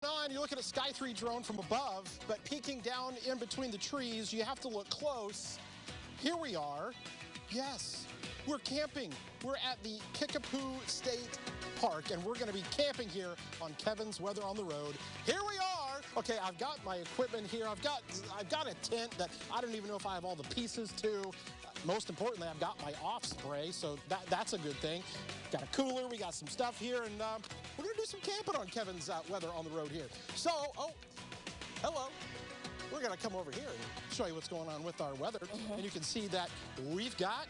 On, you look at a Sky 3 drone from above, but peeking down in between the trees, you have to look close. Here we are. Yes, we're camping. We're at the Kickapoo State Park, and we're going to be camping here on Kevin's Weather on the Road. Here we are. Okay, I've got my equipment here. I've got a tent that I don't even know if I have all the pieces to. Most importantly, I've got my off spray, so that's a good thing. Got a cooler, we got some stuff here, and we're gonna do some camping on Kevin's Weather on the Road here. So, oh, hello. We're gonna come over here and show you what's going on with our weather. And you can see that we've got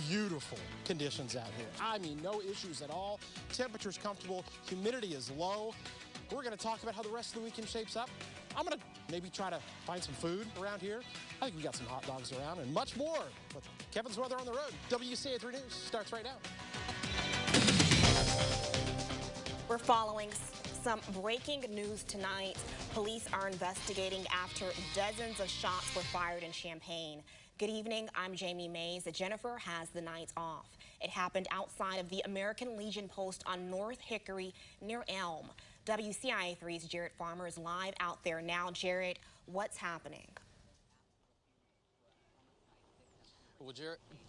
beautiful conditions out here. I mean, no issues at all. Temperature's comfortable, humidity is low. We're gonna talk about how the rest of the weekend shapes up. I'm gonna maybe try to find some food around here. I think we got some hot dogs around and much more with Kevin's Weather on the Road. WCIA 3 News starts right now. We're following some breaking news tonight. Police are investigating after dozens of shots were fired in Champaign. Good evening, I'm Jamie Mays. Jennifer has the night off. It happened outside of the American Legion post on North Hickory near Elm. WCIA 3's Jared Farmer is live out there now. Jared, what's happening? Well,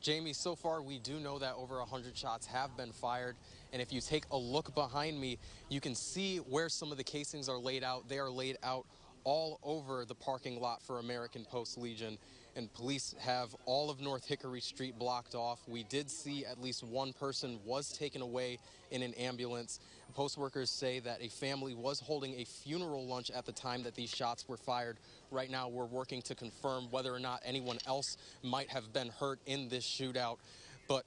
Jamie, so far we do know that over 100 shots have been fired. And if you take a look behind me, you can see where some of the casings are laid out. They are laid out all over the parking lot for American Post Legion. And police have all of North Hickory Street blocked off. We did see at least one person was taken away in an ambulance. Post workers say that a family was holding a funeral lunch at the time that these shots were fired. Right now, we're working to confirm whether or not anyone else might have been hurt in this shootout. But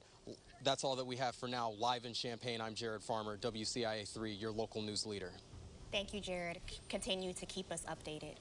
that's all that we have for now. Live in Champaign, I'm Jared Farmer, WCIA 3, your local news leader. Thank you, Jared. Continue to keep us updated.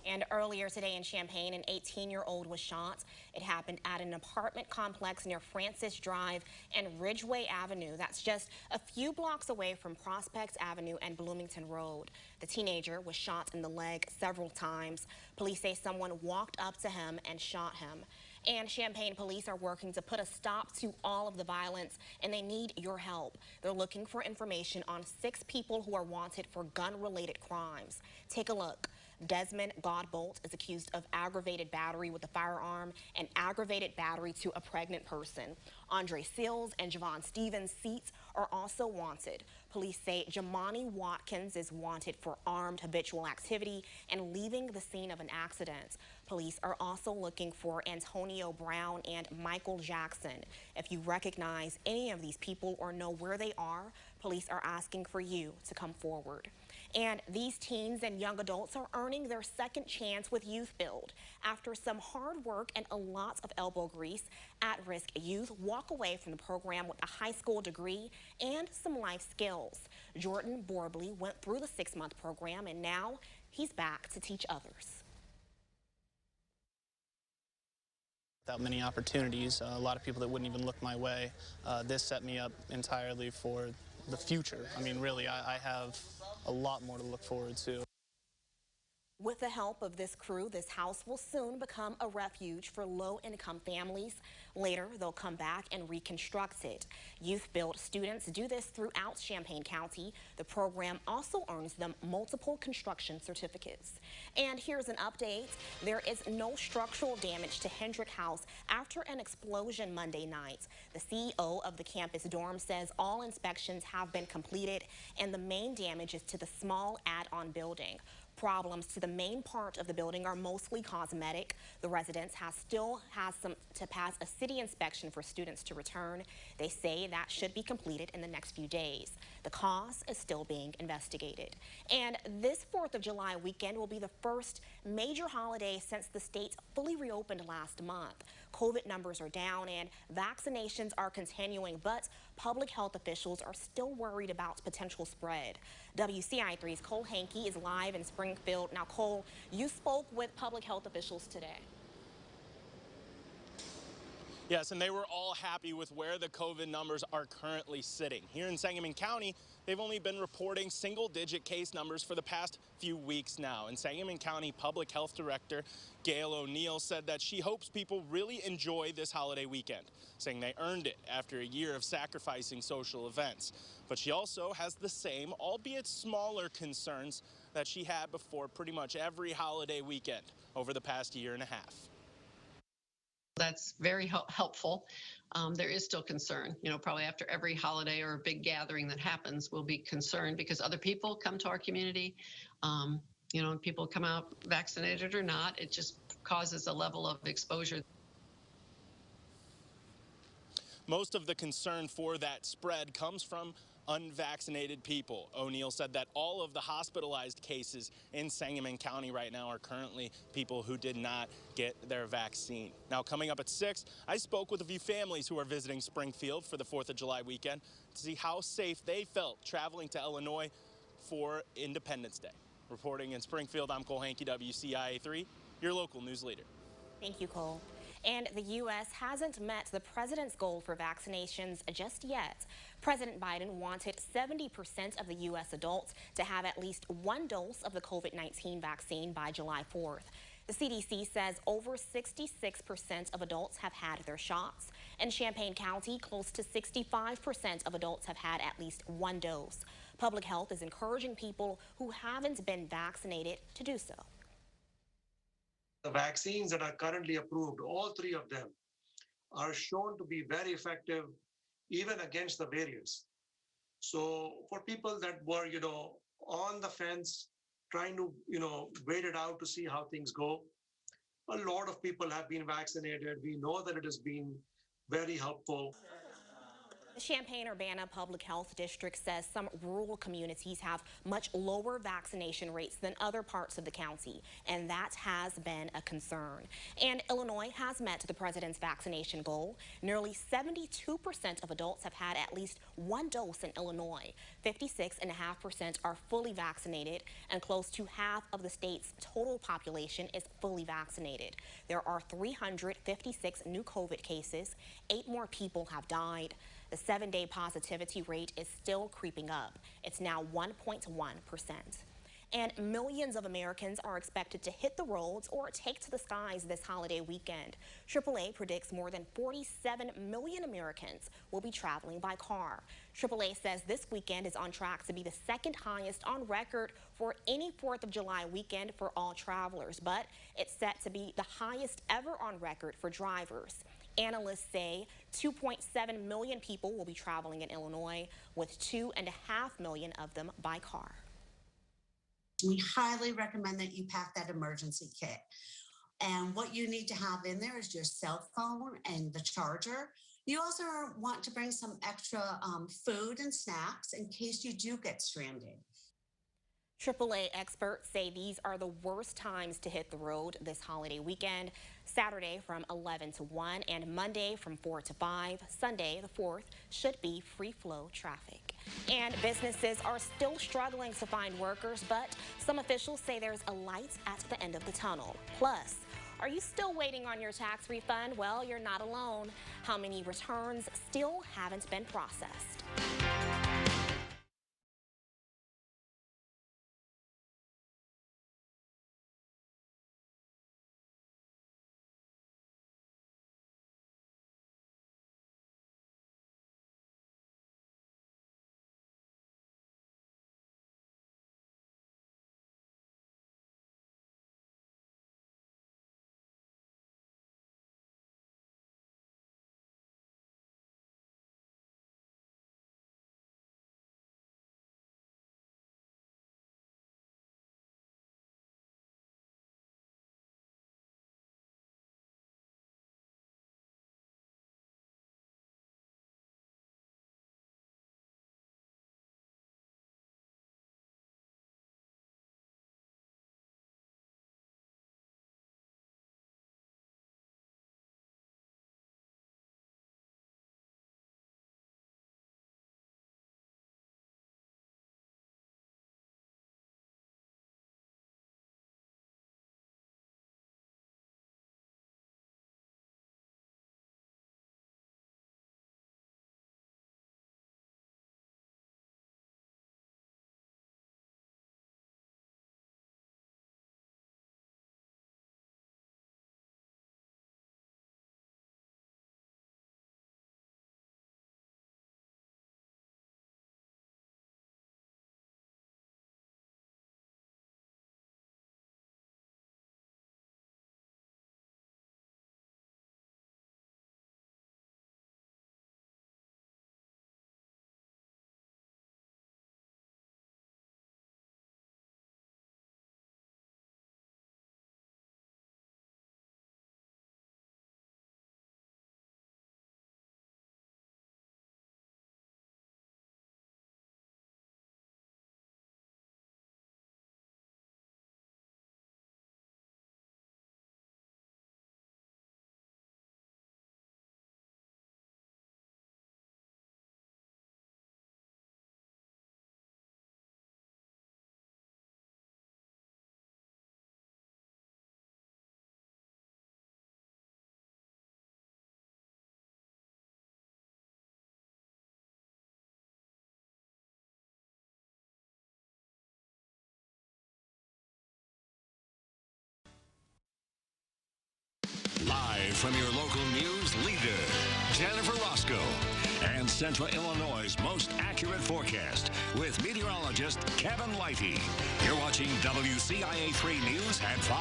And earlier today in Champaign, an 18-year-old was shot. It happened at an apartment complex near Francis Drive and Ridgeway Avenue. That's just a few blocks away from Prospect Avenue and Bloomington Road. The teenager was shot in the leg several times. Police say someone walked up to him and shot him. And Champaign police are working to put a stop to all of the violence, and they need your help. They're looking for information on 6 people who are wanted for gun-related crimes. Take a look. Desmond Godbolt is accused of aggravated battery with a firearm and aggravated battery to a pregnant person. Andre Seals and Javon Stevens' seats are also wanted. Police say Jamani Watkins is wanted for armed habitual activity and leaving the scene of an accident. Police are also looking for Antonio Brown and Michael Jackson. If you recognize any of these people or know where they are, police are asking for you to come forward. And these teens and young adults are earning their second chance with Youth Build. After some hard work and a lot of elbow grease, at-risk youth walk away from the program with a high school degree and some life skills. Jordan Borbley went through the 6-month program, and now he's back to teach others. Without many opportunities, a lot of people that wouldn't even look my way, this set me up entirely for the future. I mean, really, I have a lot more to look forward to. With the help of this crew, this house will soon become a refuge for low-income families. Later, they'll come back and reconstruct it. Youth Build students do this throughout Champaign County. The program also earns them multiple construction certificates. And here's an update. There is no structural damage to Hendrick House after an explosion Monday night. The CEO of the campus dorm says all inspections have been completed and the main damage is to the small add-on building. Problems to the main part of the building are mostly cosmetic. The residence still has to pass a city inspection for students to return. They say that should be completed in the next few days. The cause is still being investigated. And this 4th of July weekend will be the first major holiday since the state fully reopened last month. COVID numbers are down and vaccinations are continuing, but public health officials are still worried about potential spread. WCIA 3's Cole Hankey is live in Springfield. Now, Cole, you spoke with public health officials today. Yes, and they were all happy with where the COVID numbers are currently sitting. Here in Sangamon County, they've only been reporting single-digit case numbers for the past few weeks now. And Sangamon County Public Health Director Gail O'Neill said that she hopes people really enjoy this holiday weekend, saying they earned it after a year of sacrificing social events. But she also has the same, albeit smaller, concerns that she had before pretty much every holiday weekend over the past year and a half. That's very helpful. There is still concern. Probably after every holiday or big gathering that happens, we'll be concerned because other people come to our community. People come out vaccinated or not. It just causes a level of exposure. Most of the concern for that spread comes from unvaccinated people. O'Neill said that all of the hospitalized cases in Sangamon County right now are currently people who did not get their vaccine. Now, coming up at 6, I spoke with a few families who are visiting Springfield for the 4th of July weekend to see how safe they felt traveling to Illinois for Independence Day. Reporting in Springfield, I'm Cole Hankey, WCIA 3, your local news leader. Thank you, Cole. And the U.S. hasn't met the president's goal for vaccinations just yet. President Biden wanted 70% of the U.S. adults to have at least one dose of the COVID-19 vaccine by July 4th. The CDC says over 66% of adults have had their shots. In Champaign County, close to 65% of adults have had at least one dose. Public Health is encouraging people who haven't been vaccinated to do so. The vaccines that are currently approved, all 3 of them, are shown to be very effective even against the variants. So for people that were, on the fence, trying to, wait it out to see how things go, a lot of people have been vaccinated. We know that it has been very helpful. The Champaign-Urbana Public Health District says some rural communities have much lower vaccination rates than other parts of the county, and that has been a concern. And Illinois has met the president's vaccination goal. Nearly 72% of adults have had at least one dose in Illinois. 56.5% are fully vaccinated, and close to half of the state's total population is fully vaccinated. There are 356 new COVID cases. 8 more people have died. The 7-day positivity rate is still creeping up. It's now 1.1%. And millions of Americans are expected to hit the roads or take to the skies this holiday weekend. AAA predicts more than 47 million Americans will be traveling by car. AAA says this weekend is on track to be the 2nd highest on record for any 4th of July weekend for all travelers, but it's set to be the highest ever on record for drivers. Analysts say 2.7 million people will be traveling in Illinois, with 2.5 million of them by car. We highly recommend that you pack that emergency kit. And what you need to have in there is your cell phone and the charger. You also want to bring some extra food and snacks in case you do get stranded. AAA experts say these are the worst times to hit the road this holiday weekend. Saturday from 11 to 1 and Monday from 4 to 5. Sunday, the 4th, should be free flow traffic. And businesses are still struggling to find workers, but some officials say there's a light at the end of the tunnel. Plus, are you still waiting on your tax refund? Well, you're not alone. How many returns still haven't been processed? from your local news leader, Jennifer Roscoe, and Central Illinois' most accurate forecast with meteorologist Kevin Lighty. You're watching WCIA 3 News at 5.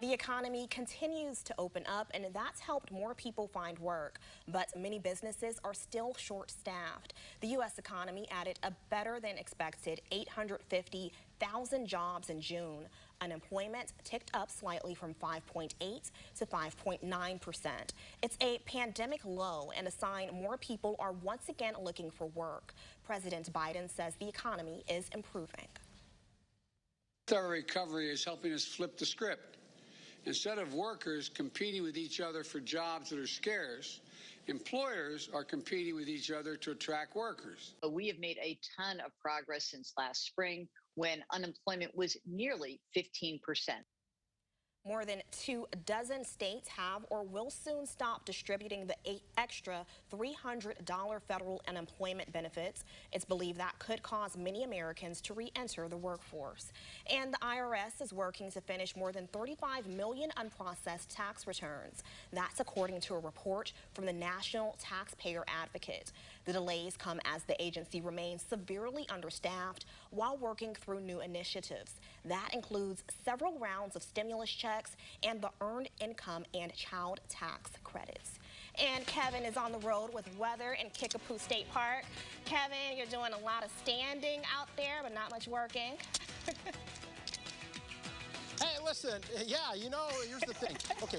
The economy continues to open up, and that's helped more people find work. But many businesses are still short-staffed. The U.S. economy added a better-than-expected 850,000 jobs in June. Unemployment ticked up slightly from 5.8 to 5.9%. It's a pandemic low and a sign more people are once again looking for work. President Biden says the economy is improving. Our recovery is helping us flip the script. Instead of workers competing with each other for jobs that are scarce, employers are competing with each other to attract workers. We have made a ton of progress since last spring when unemployment was nearly 15%. More than 24 states have or will soon stop distributing the extra $300 federal unemployment benefits. It's believed that could cause many Americans to re-enter the workforce. And the IRS is working to finish more than 35 million unprocessed tax returns. That's according to a report from the National Taxpayer Advocate. The delays come as the agency remains severely understaffed while working through new initiatives. That includes several rounds of stimulus checks and the earned income and child tax credits. And Kevin is on the road with weather in Kickapoo State Park. Kevin, you're doing a lot of standing out there, but not much working. Hey, listen, yeah, you know, here's the thing. Okay,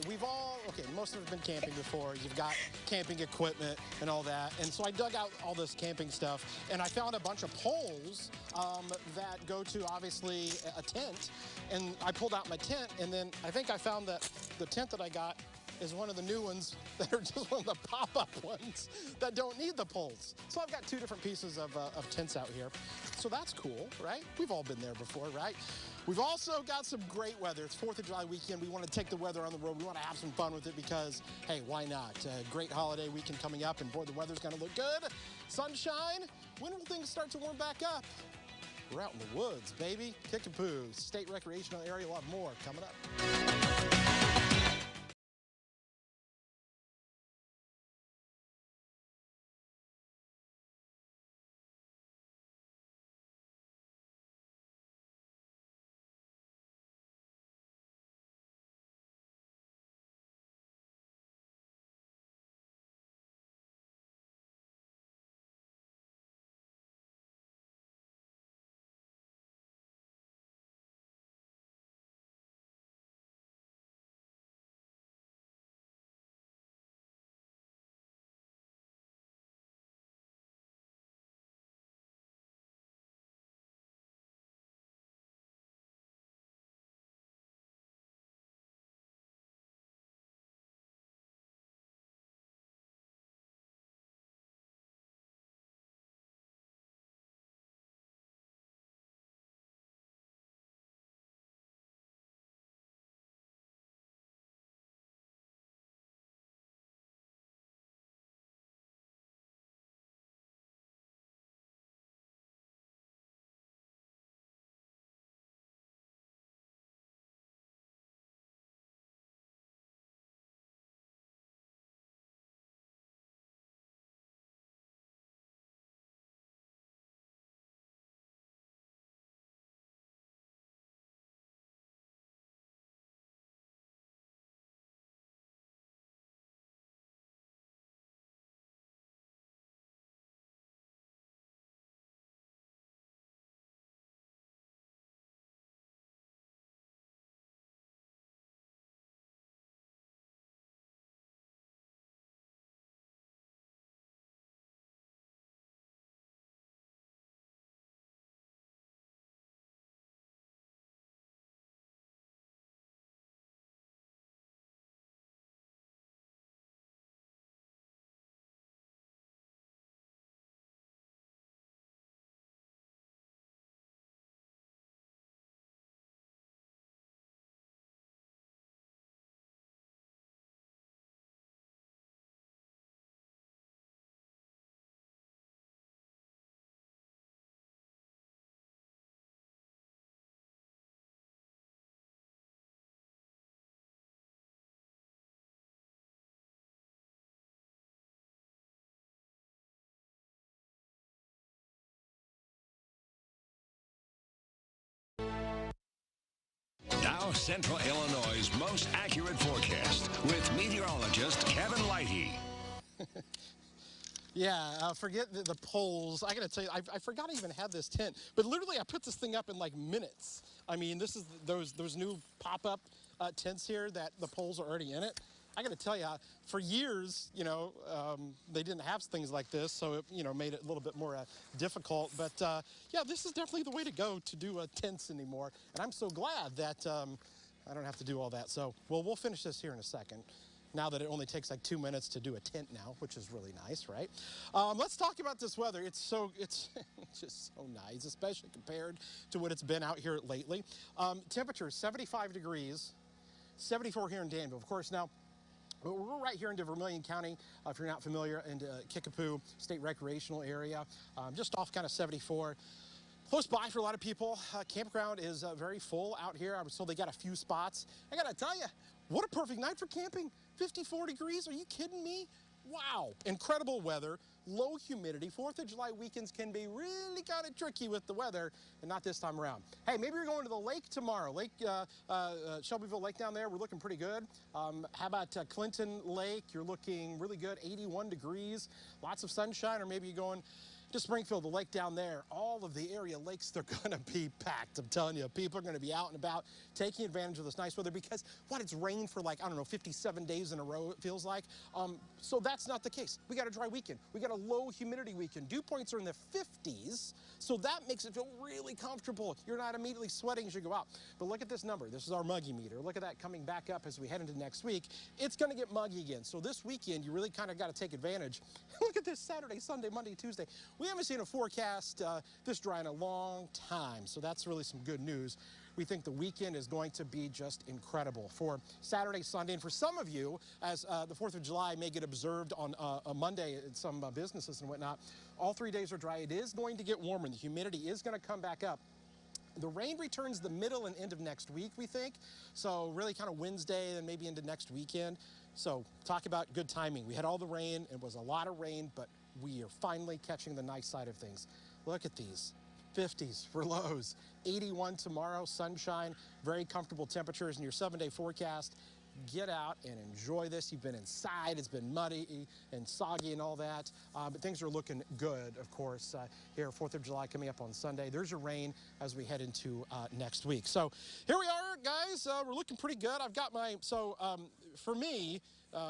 most of us have been camping before. You've got camping equipment and all that. And so I dug out all this camping stuff, and I found a bunch of poles that go to, obviously, a tent. And I pulled out my tent, and then I think I found that the tent that I got is one of the new ones that are just one of the pop-up ones that don't need the poles. So I've got two different pieces of tents out here. So that's cool, right? We've all been there before, right? We've also got some great weather. It's 4th of July weekend. We want to take the weather on the road. We want to have some fun with it because, hey, why not? Great holiday weekend coming up, and boy, the weather's going to look good. Sunshine. When will things start to warm back up? We're out in the woods, baby. Kickapoo State Recreational Area. We'll have more coming up. Now, Central Illinois' most accurate forecast with meteorologist Kevin Lighty. Yeah, forget the polls. I got to tell you, I forgot I even had this tent. But literally, I put this thing up in like minutes. I mean, this is those new pop-up tents here that the poles are already in it. I got to tell you, for years, they didn't have things like this, so it, made it a little bit more difficult. But yeah, this is definitely the way to go to do tents anymore. And I'm so glad that I don't have to do all that. So, well, we'll finish this here in a second. Now that it only takes like 2 minutes to do a tent now, which is really nice, right? Let's talk about this weather. It's just so nice, especially compared to what it's been out here lately. Temperature 75 degrees, 74 here in Danville. Of course, now we're right here into Vermilion County, if you're not familiar, into Kickapoo State Recreational Area, just off kind of 74. Close by for a lot of people. Campground is very full out here. I was told they got a few spots. I gotta tell you, what a perfect night for camping. 54 degrees, are you kidding me? Wow, incredible weather, low humidity. 4th of July weekends can be really kind of tricky with the weather, and not this time around. Hey, maybe you're going to the lake tomorrow. Shelbyville Lake down there, we're looking pretty good. How about Clinton Lake? You're looking really good, 81 degrees, lots of sunshine, or maybe you're going to Springfield, the lake down there. All of the area lakes, they're gonna be packed. I'm telling you, people are gonna be out and about taking advantage of this nice weather because, it's rained for like, I don't know, 57 days in a row, it feels like. So that's not the case. We got a dry weekend. We got a low humidity weekend. Dew points are in the 50s, so that makes it feel really comfortable. You're not immediately sweating as you go out. But look at this number. This is our muggy meter. Look at that coming back up as we head into next week. It's gonna get muggy again. So this weekend, you really kind of gotta take advantage. Look at this Saturday, Sunday, Monday, Tuesday. We haven't seen a forecast this dry in a long time, so that's really some good news. We think the weekend is going to be just incredible for Saturday, Sunday, and for some of you, as the 4th of July may get observed on a Monday at some businesses and whatnot, all 3 days are dry. It is going to get warmer, and the humidity is going to come back up. The rain returns the middle and end of next week, we think. So really kind of Wednesday and maybe into next weekend. So talk about good timing. We had all the rain. It was a lot of rain, but we are finally catching the nice side of things. Look at these. 50s for lows. 81 tomorrow, sunshine, very comfortable temperatures in your 7-day forecast. Get out and enjoy this. You've been inside. It's been muddy and soggy and all that. But things are looking good, of course, here, 4th of July coming up on Sunday. There's your rain as we head into next week. So here we are, guys. We're looking pretty good. I've got my, for me,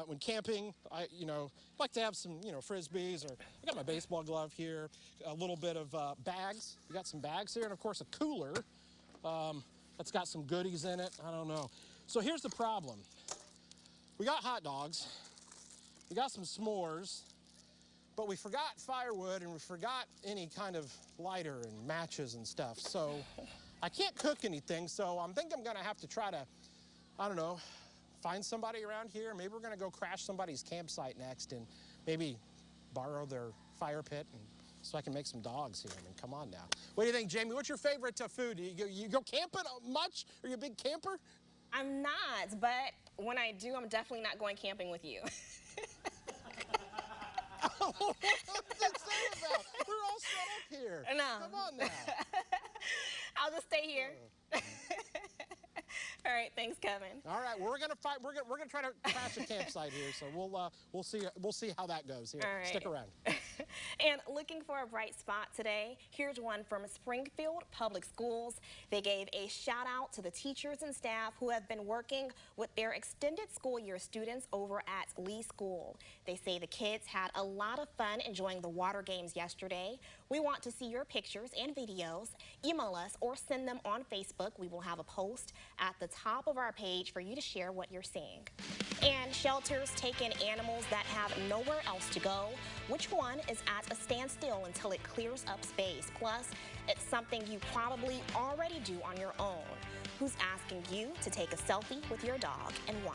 when camping, I like to have some, Frisbees, or I got my baseball glove here, a little bit of bags. We got some bags here, and of course a cooler that's got some goodies in it. I don't know. So here's the problem. We got hot dogs, we got some s'mores, but we forgot firewood and we forgot any kind of lighter and matches and stuff. So I can't cook anything, so I think I'm gonna have to try to, I don't know, find somebody around here. Maybe we're gonna go crash somebody's campsite next and maybe borrow their fire pit so I can make some dogs here. I mean, come on now. What do you think, Jamie? What's your favorite food? You go camping much? Are you a big camper? I'm not, but when I do, I'm definitely not going camping with you. What's that say about? We're all set up here. No. Come on now. I'll just stay here. All right, thanks, Kevin. All right, we're gonna fight. We're gonna try to crash a campsite here, so we'll see how that goes here. All right. Stick around. And looking for a bright spot today, here's one from Springfield Public Schools. They gave a shout out to the teachers and staff who have been working with their extended school year students over at Lee School. They say the kids had a lot of fun enjoying the water games yesterday. We want to see your pictures and videos. Email us or send them on Facebook. We will have a post at the top of our page for you to share what you're seeing. And shelters take in animals that have nowhere else to go. Which one is at a standstill until it clears up space? Plus, it's something you probably already do on your own. Who's asking you to take a selfie with your dog and why?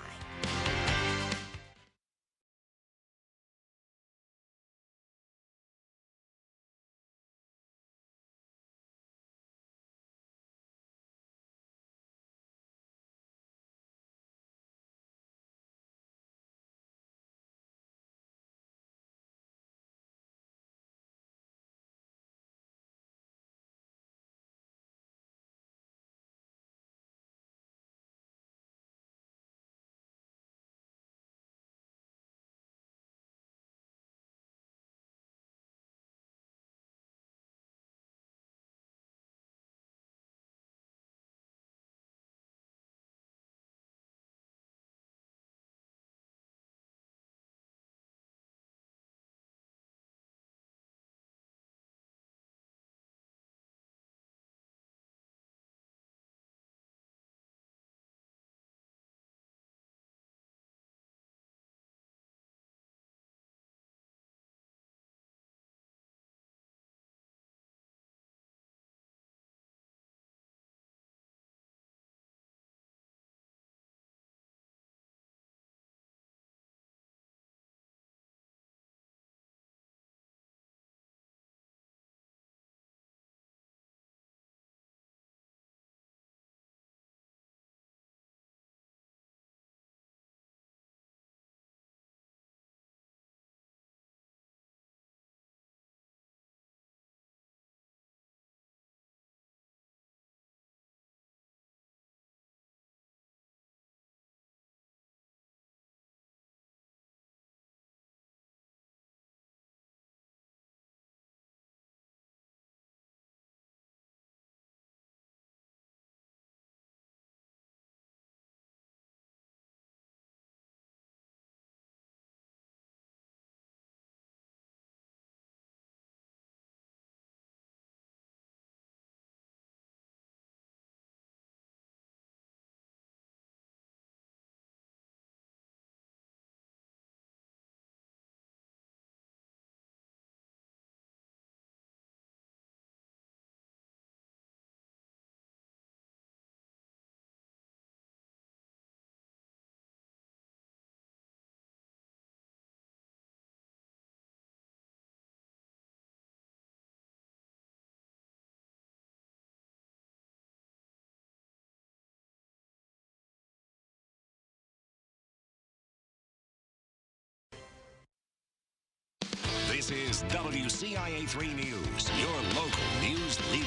This is WCIA 3 News, your local news leader.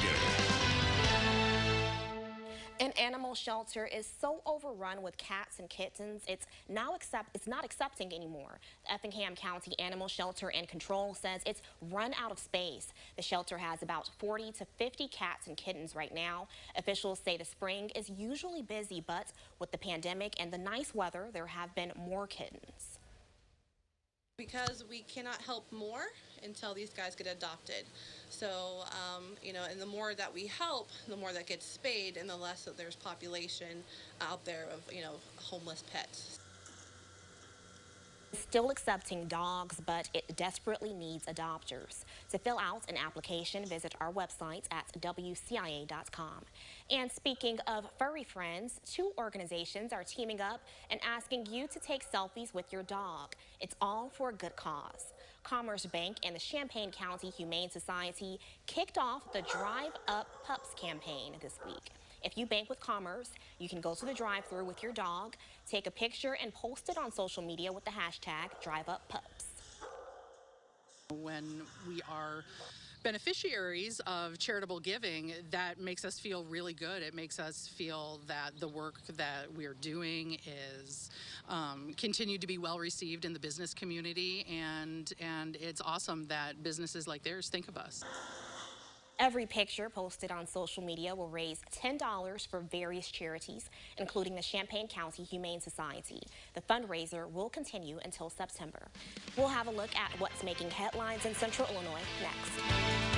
An animal shelter is so overrun with cats and kittens, it's not accepting anymore. The Effingham County Animal Shelter and Control says it's run out of space. The shelter has about 40 to 50 cats and kittens right now. Officials say the spring is usually busy, but with the pandemic and the nice weather, there have been more kittens. Because we cannot help more until these guys get adopted. So, you know, and the more that we help, the more that gets spayed and the less that there's population out there of, you know, homeless pets. Still accepting dogs, but it desperately needs adopters. To fill out an application, visit our website at WCIA.com. And speaking of furry friends, 2 organizations are teaming up and asking you to take selfies with your dog. It's all for a good cause. Commerce Bank and the Champaign County Humane Society kicked off the Drive Up Pups campaign this week. If you bank with Commerce, you can go to the drive-thru with your dog, take a picture, and post it on social media with the hashtag #DriveUpPups. When we are beneficiaries of charitable giving, that makes us feel really good. It makes us feel that the work that we're doing is continued to be well received in the business community, and it's awesome that businesses like theirs think of us. Every picture posted on social media will raise $10 for various charities, including the Champaign County Humane Society. The fundraiser will continue until September. We'll have a look at what's making headlines in Central Illinois next.